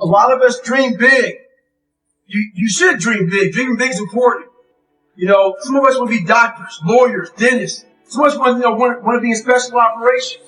A lot of us dream big. You should dream big. Dreaming big is important. You know, some of us want to be doctors, lawyers, dentists. Some of us want to be in special operations.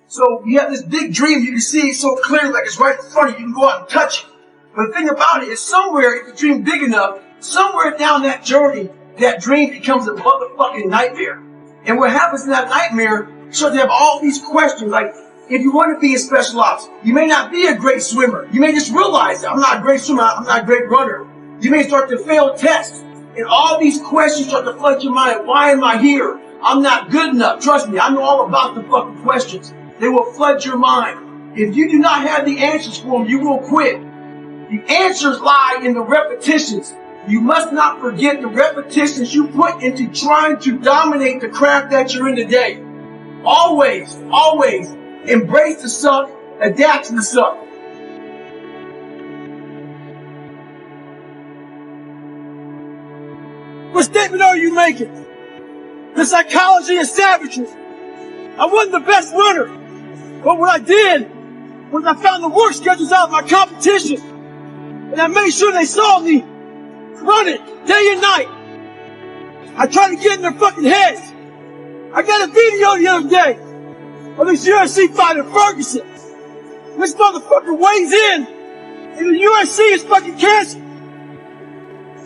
So you have this big dream, you can see it so clearly, like it's right in front of you. You can go out and touch it. But the thing about it is somewhere, if you dream big enough, somewhere down that journey, that dream becomes a motherfucking nightmare. And what happens in that nightmare, you start to have all these questions, like, if you want to be in special ops, you may not be a great swimmer. You may just realize that I'm not a great swimmer, I'm not a great runner. You may start to fail tests. And all these questions start to flood your mind. Why am I here? I'm not good enough. Trust me, I know all about the fucking questions. They will flood your mind. If you do not have the answers for them, you will quit. The answers lie in the repetitions. You must not forget the repetitions you put into trying to dominate the craft that you're in today. Always, always embrace the suck, adapt to the suck. What statement are you making? The psychology of savages. I wasn't the best runner, but what I did was I found the work schedules out of my competition, and I made sure they saw me running day and night. I tried to get in their fucking heads. I got a video the other day of this UFC fighter, Ferguson. This motherfucker weighs in, and the UFC is fucking canceled.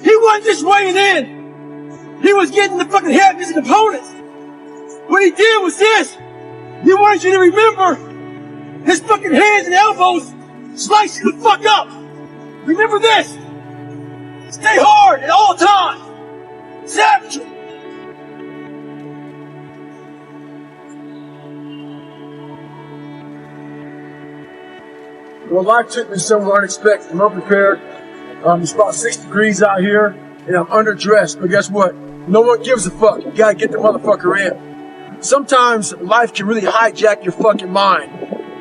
He wasn't just weighing in. He was getting the fucking head of his opponents. What he did was this. He wanted you to remember his fucking hands and elbows slice you the fuck up. Remember this. Stay hard at all times. Savagery. Well, life took me somewhere unexpected. I'm unprepared. It's about 6 degrees out here, and I'm underdressed. But guess what? No one gives a fuck. You gotta get the motherfucker in. Sometimes life can really hijack your fucking mind.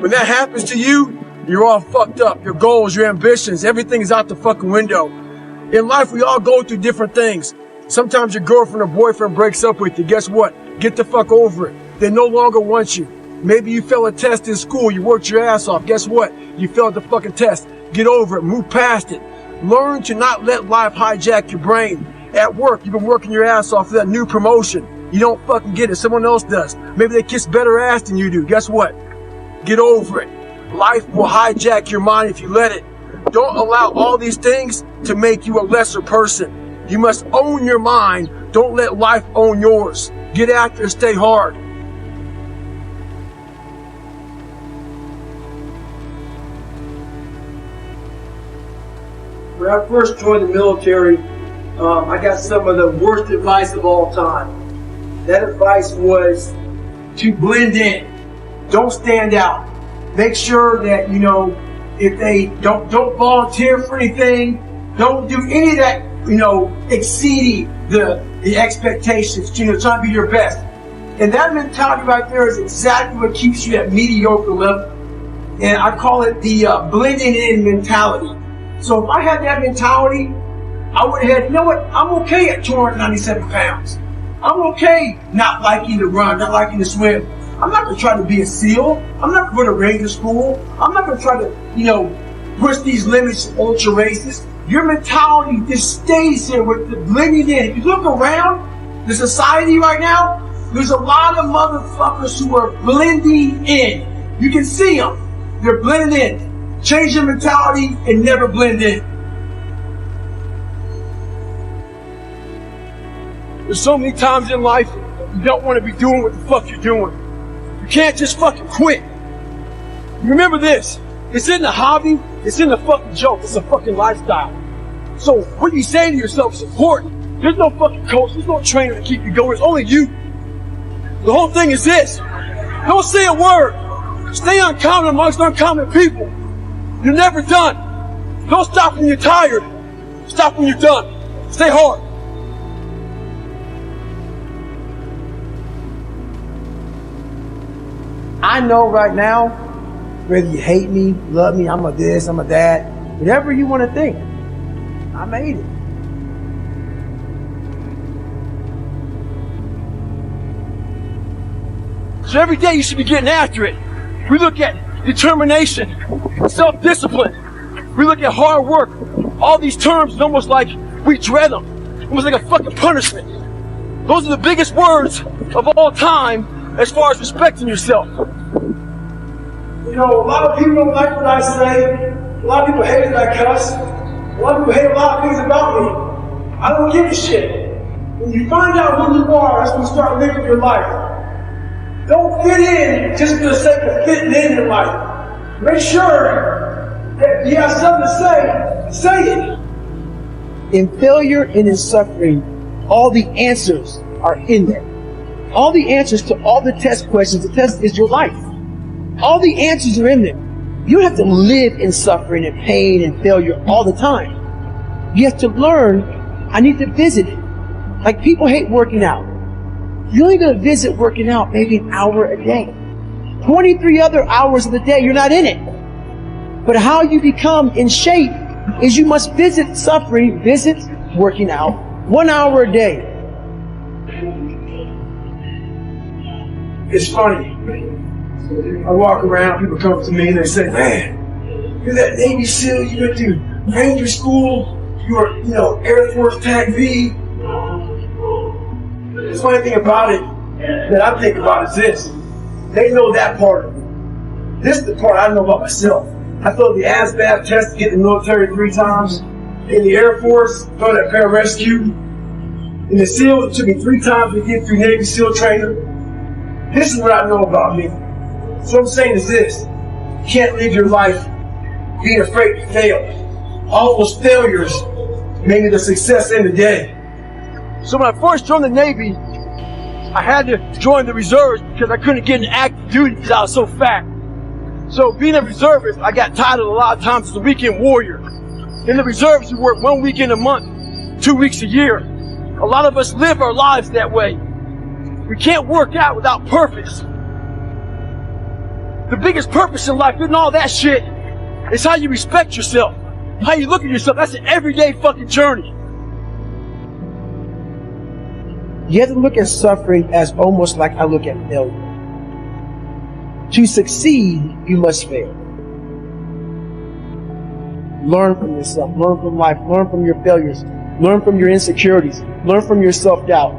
When that happens to you, you're all fucked up. Your goals, your ambitions, everything is out the fucking window. In life, we all go through different things. Sometimes your girlfriend or boyfriend breaks up with you. Guess what? Get the fuck over it. They no longer want you. Maybe you failed a test in school. You worked your ass off. Guess what? You failed the fucking test. Get over it. Move past it. Learn to not let life hijack your brain. At work, you've been working your ass off for that new promotion. You don't fucking get it. Someone else does. Maybe they kiss better ass than you do. Guess what? Get over it. Life will hijack your mind if you let it. Don't allow all these things to make you a lesser person. You must own your mind. Don't let life own yours. Get after it. Stay hard. When I first joined the military, I got some of the worst advice of all time. That advice was to blend in. Don't stand out. Make sure that, you know, if they don't volunteer for anything, don't do any of that, you know, exceeding the expectations, you know, trying to be your best. And that mentality right there is exactly what keeps you at mediocre level. And I call it the blending in mentality. So if I had that mentality, I would have had, you know what, I'm okay at 297 pounds. I'm okay not liking to run, not liking to swim. I'm not going to try to be a SEAL. I'm not going to Ranger school. I'm not going to try to, you know, push these limits to ultra races. Your mentality just stays here with the blending in. If you look around the society right now, there's a lot of motherfuckers who are blending in. You can see them. They're blending in. Change your mentality and never blend in. There's so many times in life you don't want to be doing what the fuck you're doing. You can't just fucking quit. Remember this. It's in the hobby. It's in the fucking joke. It's a fucking lifestyle. So what you say to yourself is important. There's no fucking coach. There's no trainer to keep you going. It's only you. The whole thing is this. Don't say a word. Stay uncommon amongst uncommon people. You're never done. Don't stop when you're tired. Stop when you're done. Stay hard. I know right now, whether you hate me, love me, I'm a this, I'm a that, whatever you want to think, I made it. So every day you should be getting after it. We look at determination, self-discipline, We look at hard work, all these terms, it's almost like we dread them, almost like a fucking punishment. Those are the biggest words of all time as far as respecting yourself. You know, a lot of people don't like what I say. A lot of people hate that I cuss. A lot of people hate a lot of things about me. I don't give a shit. When you find out who you are, that's when you start living your life. Don't fit in just for the sake of fitting in your life. Make sure that you have something to say it. In failure and in suffering, all the answers are in there. All the answers to all the test questions. The test is your life. All the answers are in there. You have to live in suffering and pain and failure all the time. You have to learn, I need to visit it. Like people hate working out. You're only going to visit working out maybe an hour a day. 23 other hours of the day, you're not in it. But how you become in shape is you must visit suffering, visit working out 1 hour a day. It's funny. I walk around, people come to me and they say, man, you're that Navy SEAL, you went to Ranger School, you were, Air Force TAC V. The funny thing about it that I think about is this. They know that part of me. This is the part I know about myself. I failed the ASVAB test to get in the military 3 times. In the Air Force, failed that pararescue. In the SEAL, it took me 3 times to get through Navy SEAL training. This is what I know about me. So what I'm saying is this. You can't live your life being afraid to fail. All those failures made me the success in the day. So when I first joined the Navy, I had to join the reserves because I couldn't get into active duty because I was so fat. So being a reservist, I got titled a lot of times as a weekend warrior. In the reserves, we work 1 weekend a month, 2 weeks a year. A lot of us live our lives that way. We can't work out without purpose. The biggest purpose in life isn't all that shit. It's how you respect yourself, how you look at yourself. That's an everyday fucking journey. You have to look at suffering as almost like I look at failure. To succeed, you must fail. Learn from yourself, learn from life, learn from your failures, learn from your insecurities, learn from your self-doubt.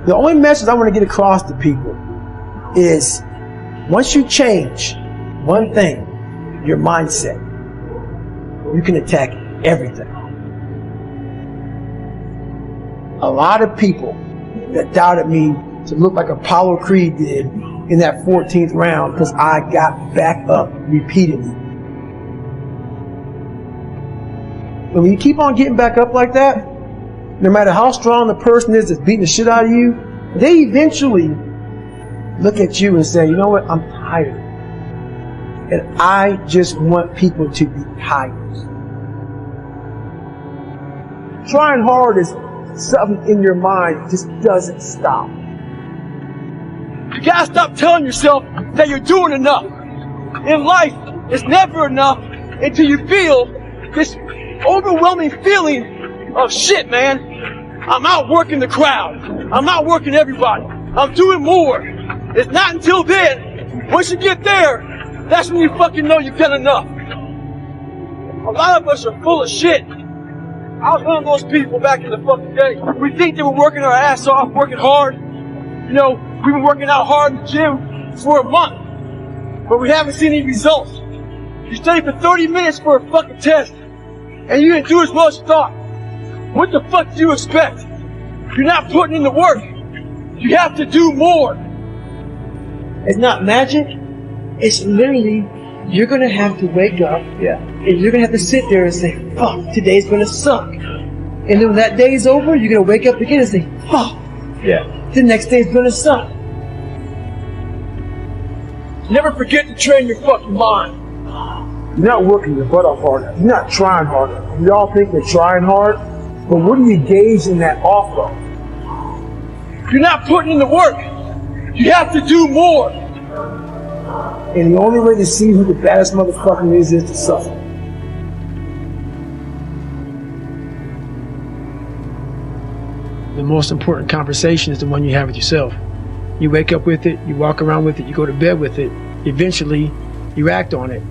The only message I want to get across to people is once you change one thing, your mindset, you can attack everything. A lot of people that doubted me to look like Apollo Creed did in that 14th round because I got back up repeatedly. But when you keep on getting back up like that, no matter how strong the person is that's beating the shit out of you, they eventually look at you and say, you know what, I'm tired. And I just want people to be tired. Trying hard is something in your mind just doesn't stop. You gotta stop telling yourself that you're doing enough. In life, it's never enough until you feel this overwhelming feeling of shit, man. I'm outworking the crowd. I'm outworking everybody. I'm doing more. It's not until then, once you get there, that's when you fucking know you've done enough. A lot of us are full of shit. I was one of those people back in the fucking day. We think that we're working our ass off, working hard. We've been working out hard in the gym for a month, but we haven't seen any results. You studied for 30 minutes for a fucking test, and you didn't do as well as you thought. What the fuck do you expect? You're not putting in the work. You have to do more. It's not magic. It's literally, you're going to have to wake up, and you're going to have to sit there and say, fuck, today's going to suck. And then when that day is over, you're going to wake up again and say, fuck, the next day's going to suck. Never forget to train your fucking mind. You're not working your butt off harder. You're not trying harder. We all think we're trying hard, but what are you gauging that off of? You're not putting in the work. You have to do more. And the only way to see who the baddest motherfucker is to suffer. The most important conversation is the one you have with yourself. You wake up with it, you walk around with it, you go to bed with it. Eventually, you act on it.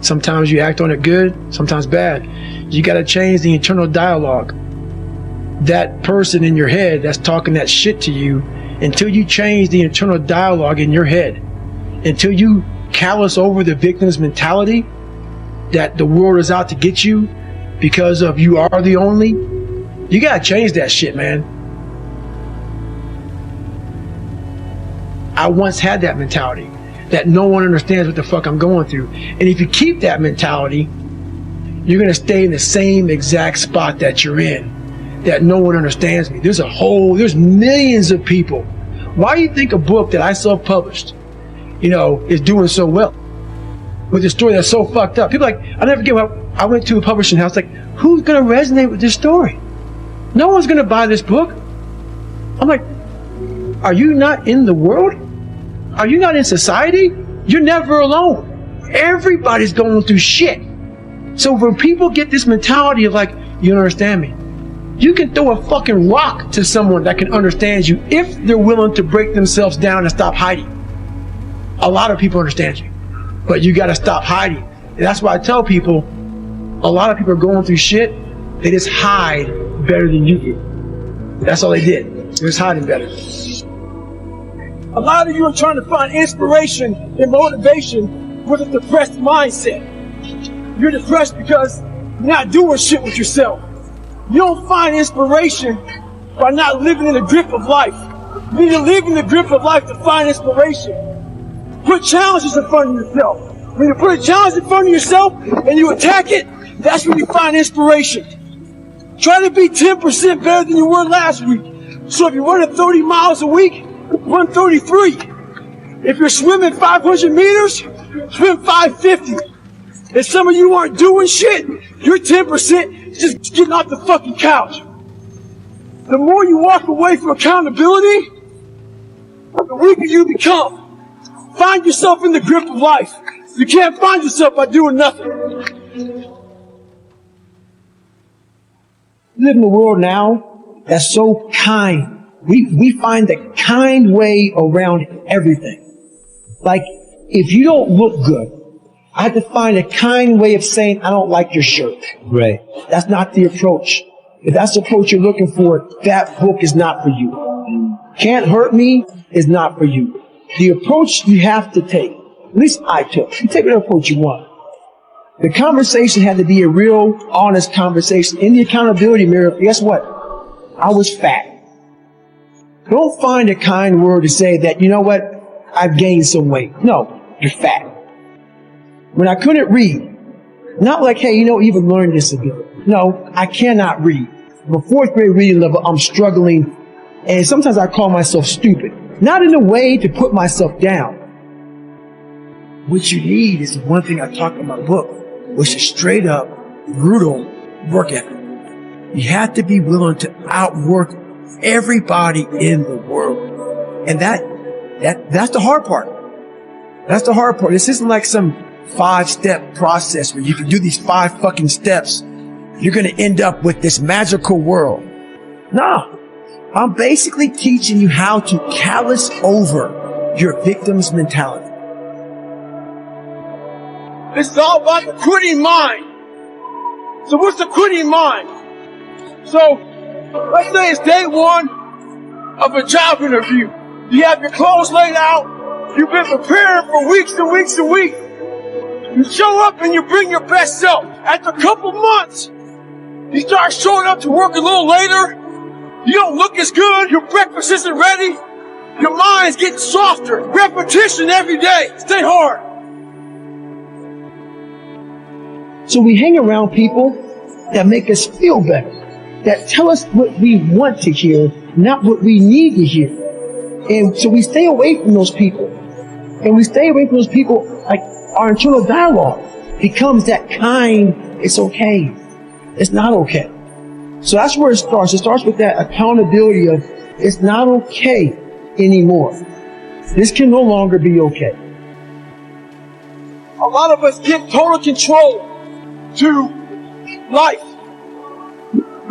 Sometimes you act on it good, sometimes bad. You got to change the internal dialogue. That person in your head that's talking that shit to you, until you change the internal dialogue in your head, until you callous over the victim's mentality that the world is out to get you because of you are the only, you got to change that shit, man. I once had that mentality, that no one understands what the fuck I'm going through. And if you keep that mentality, you're going to stay in the same exact spot that you're in, that no one understands me. There's millions of people. Why do you think a book that I self-published, is doing so well with a story that's so fucked up? People I never forget when I went to a publishing house, who's going to resonate with this story? No one's going to buy this book. I'm like, are you not in the world? Are you not in society? You're never alone. Everybody's going through shit. So when people get this mentality of you don't understand me, you can throw a fucking rock to someone that can understand you if they're willing to break themselves down and stop hiding. A lot of people understand you, but you got to stop hiding. And that's why I tell people, a lot of people are going through shit. They just hide better than you did. That's all they did. They was hiding better. A lot of you are trying to find inspiration and motivation with a depressed mindset. You're depressed because you're not doing shit with yourself. You don't find inspiration by not living in the grip of life. You need to live in the grip of life to find inspiration. Put challenges in front of yourself. When you put a challenge in front of yourself and you attack it, that's when you find inspiration. Try to be 10% better than you were last week. So if you're running 30 miles a week, run 33. If you're swimming 500 meters, swim 550. If some of you aren't doing shit, you're 10% just getting off the fucking couch. The more you walk away from accountability, the weaker you become. Find yourself in the grip of life. You can't find yourself by doing nothing. We live in a world now that's so kind. We find the kind way around everything. If you don't look good, I have to find a kind way of saying, I don't like your shirt. Right. That's not the approach. If that's the approach you're looking for, that book is not for you. Can't hurt me is not for you. The approach you have to take, at least I took. You take whatever approach you want. The conversation had to be a real, honest conversation. In the accountability mirror, guess what? I was fat. Don't find a kind word to say that, you know what, I've gained some weight. No, you're fat. When I couldn't read, not hey, you have a learning disability. No, I cannot read. From a 4th grade reading level, I'm struggling, and sometimes I call myself stupid. Not in a way to put myself down. What you need is the one thing I talk in my book, which is straight up, brutal work ethic. You have to be willing to outwork everybody in the world. And that's the hard part. That's the hard part. This isn't like some 5-step process where you can do these 5 fucking steps. You're going to end up with this magical world. No. I'm basically teaching you how to callous over your victim's mentality. This is all about the quitting mind. So what's the quitting mind? So, let's say it's day 1 of a job interview. You have your clothes laid out. You've been preparing for weeks and weeks and weeks. You show up and you bring your best self. After a couple months, you start showing up to work a little later. You don't look as good. Your breakfast isn't ready. Your mind's getting softer. Repetition every day. Stay hard. So we hang around people that make us feel better, that tell us what we want to hear, not what we need to hear. And so we stay away from those people. And we stay away from those people, our internal dialogue becomes that kind, it's okay. It's not okay. So that's where it starts. It starts with that accountability of, it's not okay anymore. This can no longer be okay. A lot of us give total control to life.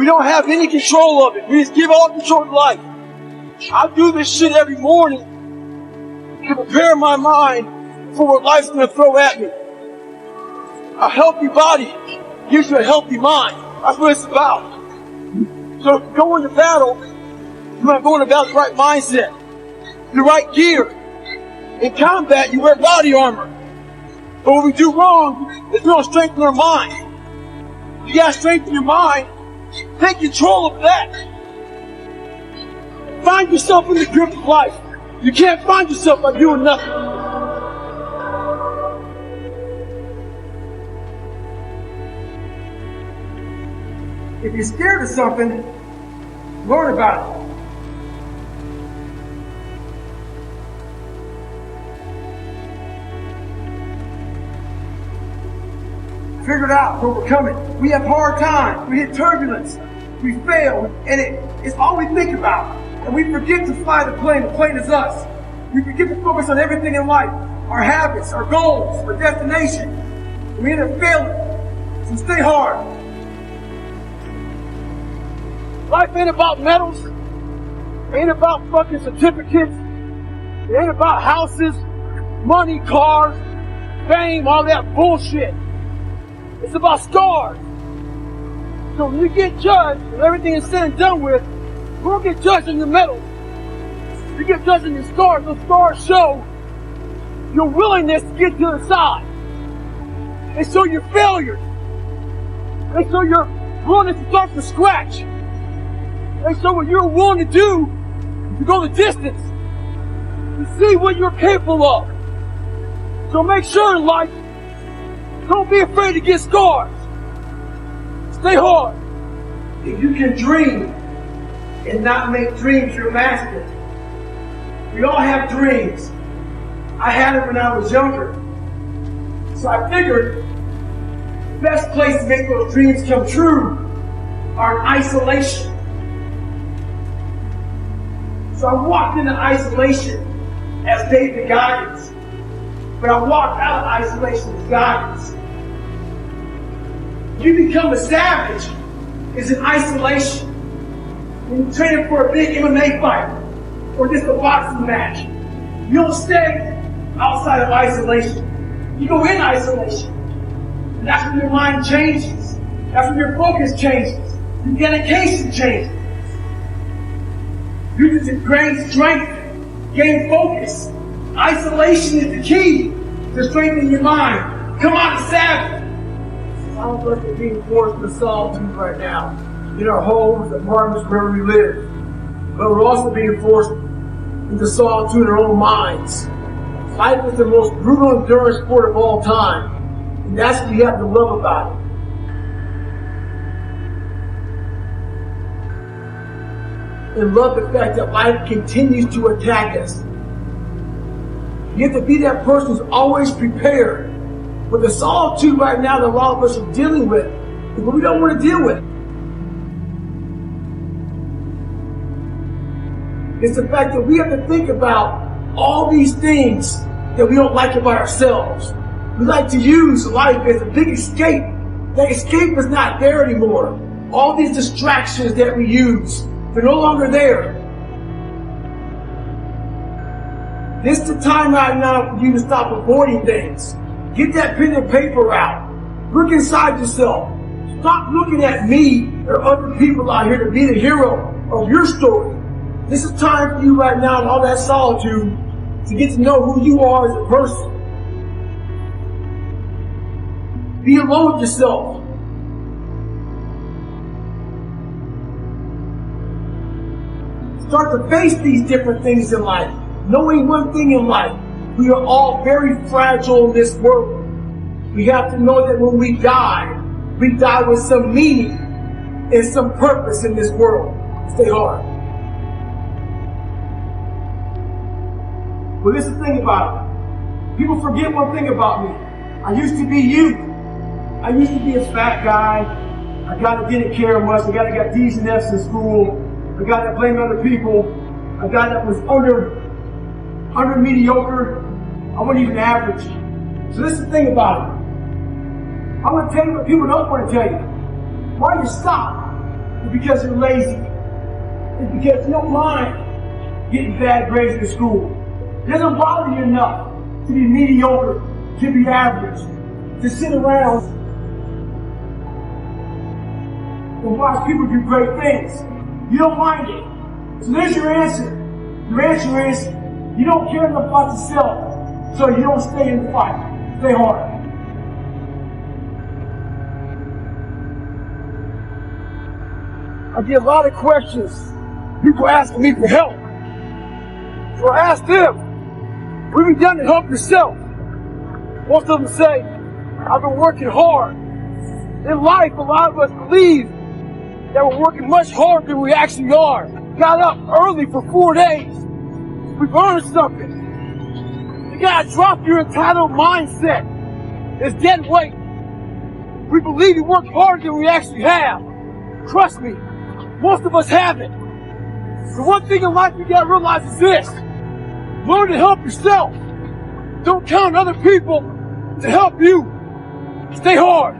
We don't have any control of it. We just give all control to life. I do this shit every morning to prepare my mind for what life's gonna throw at me. A healthy body gives you a healthy mind. That's what it's about. So if you go into battle, you want to go into battle with the right mindset, the right gear. In combat, you wear body armor. But what we do wrong is we don't strengthen our mind. You gotta strengthen your mind. Take control of that. Find yourself in the grip of life. You can't find yourself by doing nothing. If you're scared of something, learn about it. Figure it out, overcome it. We have hard times, we hit turbulence, we fail, and it's all we think about. And we forget to fly the plane is us. We forget to focus on everything in life, our habits, our goals, our destination. We end up failing, so stay hard. Life ain't about medals, it ain't about fucking certificates, it ain't about houses, money, cars, fame, all that bullshit. It's about scars. So when you get judged, and everything is said and done with, you won't get judged on your medals. You get judged on your scars. Those scars show your willingness to get to the side. They show your failures. They show your willingness to start from scratch. They show what you're willing to do to go the distance. To see what you're capable of. So make sure in life, don't be afraid to get scars. Stay hard. If you can dream and not make dreams your master. We all have dreams. I had it when I was younger. So I figured the best place to make those dreams come true are in isolation. So I walked into isolation as David Goggins. But I walked out of isolation as Goggins. You become a savage is in isolation. When you're training for a big MMA fight or just a boxing match, you don't stay outside of isolation. You go in isolation. And that's when your mind changes. That's when your focus changes. Your dedication changes. You just gain strength, gain focus. Isolation is the key to strengthening your mind. Come on, savage. All of us are being forced into solitude right now, in our homes, apartments, wherever we live. But we're also being forced into solitude in our own minds. Life is the most brutal endurance sport of all time, and that's what we have to love about it. And love the fact that life continues to attack us. You have to be that person who's always prepared. But the solitude right now that a lot of us are dealing with is what we don't want to deal with. It's the fact that we have to think about all these things that we don't like about ourselves. We like to use life as a big escape. That escape is not there anymore. All these distractions that we use, they're no longer there. This is the time right now for you to stop avoiding things. Get that pen and paper out. Look inside yourself. Stop looking at me or other people out here to be the hero of your story. This is time for you right now in all that solitude to get to know who you are as a person. Be alone with yourself. Start to face these different things in life. Knowing one thing in life. We are all very fragile in this world. We have to know that when we die with some meaning and some purpose in this world. Stay hard. Well, this is the thing about it. People forget one thing about me. I used to be you. I used to be a fat guy. A guy that didn't care much. A guy that got D's and F's in school. A guy that blamed other people. A guy that was under mediocre. I wasn't even average. So this is the thing about it. I'm going to tell you what people don't want to tell you. Why don't you stop? It's because you're lazy. It's because you don't mind getting bad grades in school. It doesn't bother you enough to be mediocre, to be average, to sit around and watch people do great things. You don't mind it. So there's your answer. Your answer is you don't care enough about yourself, so you don't stay in the fight. Stay hard. I get a lot of questions. People asking me for help. So I ask them, what have you done to help yourself? Most of them say, I've been working hard. In life, a lot of us believe that we're working much harder than we actually are. Got up early for 4 days. We've earned something. You gotta drop your entitled mindset. It's dead weight. We believe we work harder than we actually have. Trust me, most of us haven't. The one thing in life you gotta realize is this. Learn to help yourself. Don't count on other people to help you. Stay hard.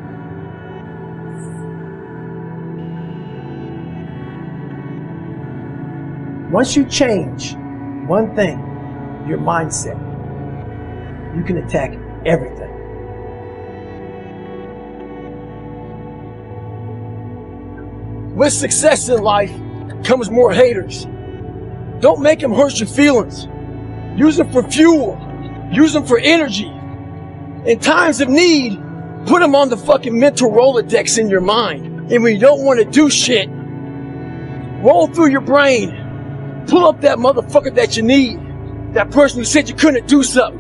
Once you change one thing, your mindset, you can attack everything. With success in life comes more haters. Don't make them hurt your feelings. Use them for fuel. Use them for energy. In times of need, put them on the fucking mental Rolodex in your mind. And when you don't want to do shit, roll through your brain. Pull up that motherfucker that you need. That person who said you couldn't do something.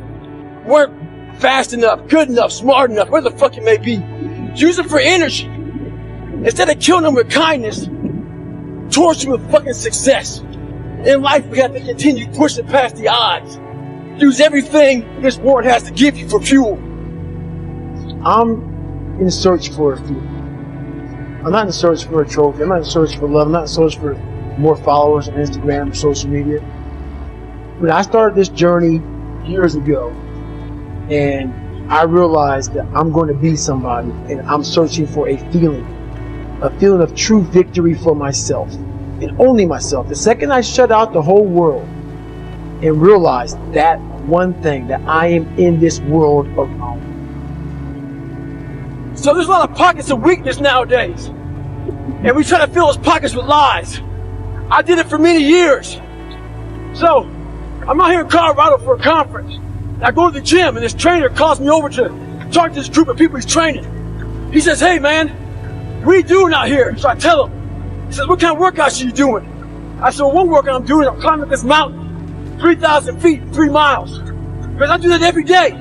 Weren't fast enough, good enough, smart enough, where the fuck it may be. Use them for energy. Instead of killing them with kindness, torch them with fucking success. In life, we have to continue pushing past the odds. Use everything this world has to give you for fuel. I'm in search for a fuel. I'm not in search for a trophy. I'm not in search for love. I'm not in search for more followers on Instagram or social media. When I started this journey years ago, and I realized that I'm going to be somebody, and I'm searching for a feeling of true victory for myself, and only myself. The second I shut out the whole world and realized that one thing, that I am in this world alone. So there's a lot of pockets of weakness nowadays, and we try to fill those pockets with lies. I did it for many years. So, I'm out here in Colorado for a conference. I go to the gym and this trainer calls me over to talk to this group of people he's training. He says, hey man, what are you doing out here? So I tell him. He says, what kind of workouts are you doing? I said, well, one workout I'm doing, I'm climbing up this mountain, 3,000 feet, 3 miles. Because I do that every day.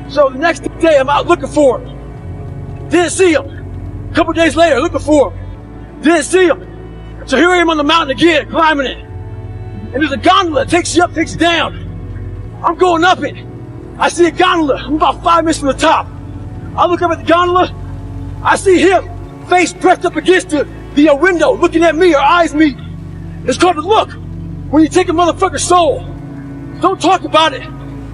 So the next day I'm out looking for him. Didn't see him. A couple days later, looking for him. Didn't see him. So here I am on the mountain again, climbing it. And there's a gondola that takes you up, takes you down. I'm going up it. I see a gondola. I'm about 5 minutes from the top. I look up at the gondola. I see him, face pressed up against the window, looking at me, our eyes meet. It's called the look. When you take a motherfucker's soul. Don't talk about it.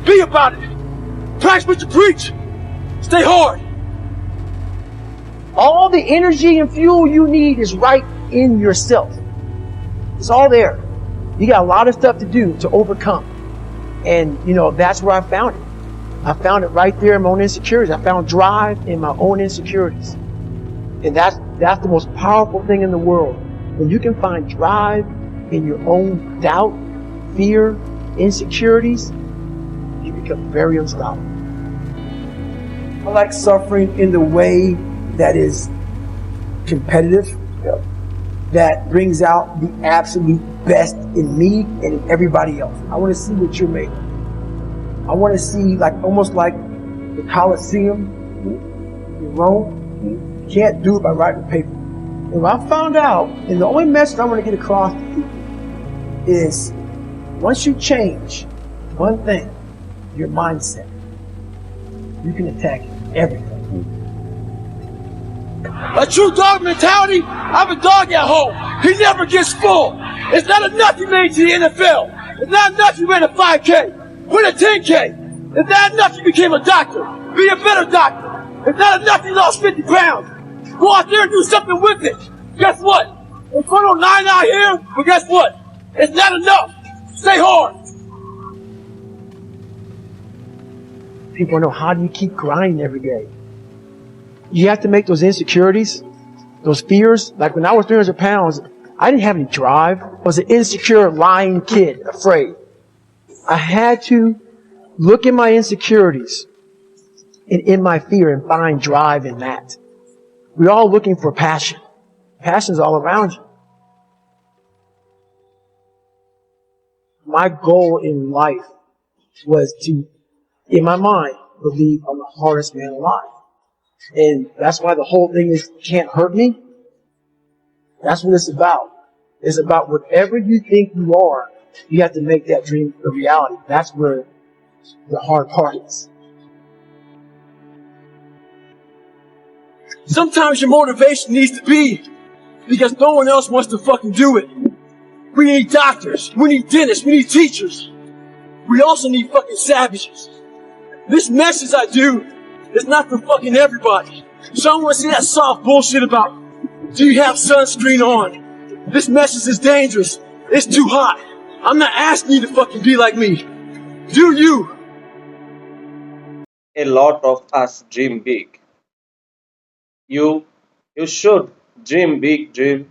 Be about it. Practice what you preach. Stay hard. All the energy and fuel you need is right in yourself. It's all there. You got a lot of stuff to do to overcome. And, that's where I found it. I found it right there in my own insecurities. I found drive in my own insecurities. And that's the most powerful thing in the world. When you can find drive in your own doubt, fear, insecurities, you become very unstoppable. I like suffering in the way that is competitive, that brings out the absolute best in me and in everybody else. I want to see what you're made of. I want to see almost like the Colosseum in Rome. You can't do it by writing paper. And what I found out, and the only message I want to get across to people is once you change one thing, your mindset, you can attack everything. A true dog mentality, I'm a dog at home. He never gets full. It's not enough you made to the NFL. It's not enough you ran a 5K. Win a 10K. It's not enough you became a doctor. Be a better doctor. It's not enough you lost 50 pounds. Go out there and do something with it. Guess what? 1099 out here, but guess what? It's not enough. Stay hard. People know, how do you keep grinding every day? You have to make those insecurities, those fears. Like when I was 300 pounds, I didn't have any drive. I was an insecure, lying kid, afraid. I had to look at my insecurities and in my fear and find drive in that. We're all looking for passion. Passion's all around you. My goal in life was to, in my mind, believe I'm the hardest man alive. And that's why the whole thing is can't hurt me. That's what it's about. It's about whatever you think you are, you have to make that dream a reality. That's where the hard part is. Sometimes your motivation needs to be because no one else wants to fucking do it. We need doctors, we need dentists, we need teachers. We also need fucking savages. This message I do is not for fucking everybody. So I don't want to see that soft bullshit about, do you have sunscreen on? This message is dangerous. It's too hot. I'm not asking you to fucking be like me. Do you? A lot of us dream big. You you should dream big. Dream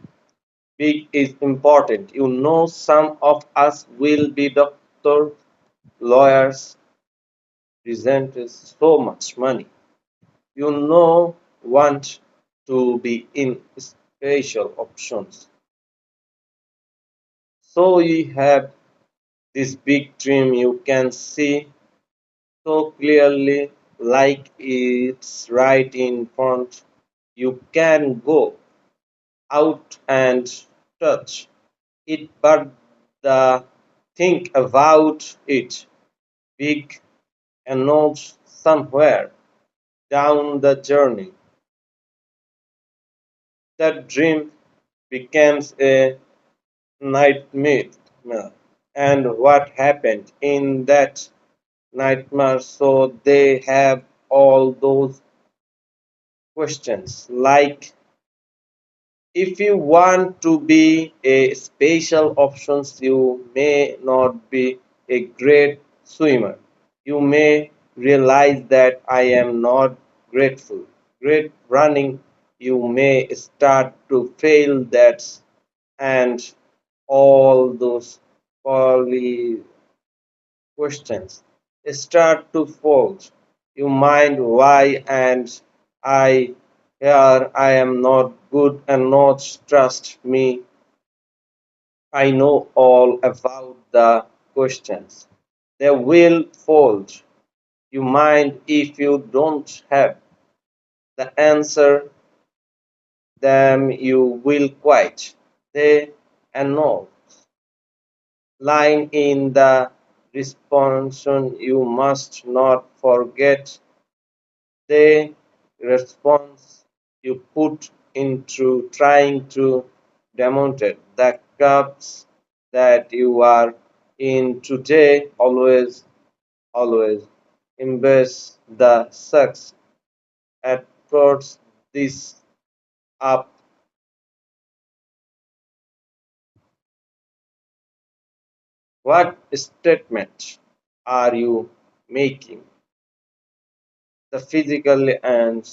big is important. You know, some of us will be doctors, lawyers, presenters, so much money. You know, want to be in special options. So you have this big dream you can see so clearly, like it's right in front. You can go out and touch it, but the think about it big and not somewhere down the journey. That dream becomes a nightmare. And what happened in that nightmare? So they have all those questions like, if you want to be a special options, you may not be a great swimmer. You may realize that I am not grateful. Great running, you may start to fail that and all those poly questions start to fold. You mind why and I here I am not good and not trust me. I know all about the questions. They will fold. You mind if you don't have the answer, then you will quit. They know. Line in the response you must not forget the response you put into trying to demonstrate the cups that you are in today. Always embrace the sucks at first. This up. What statement are you making? The physically and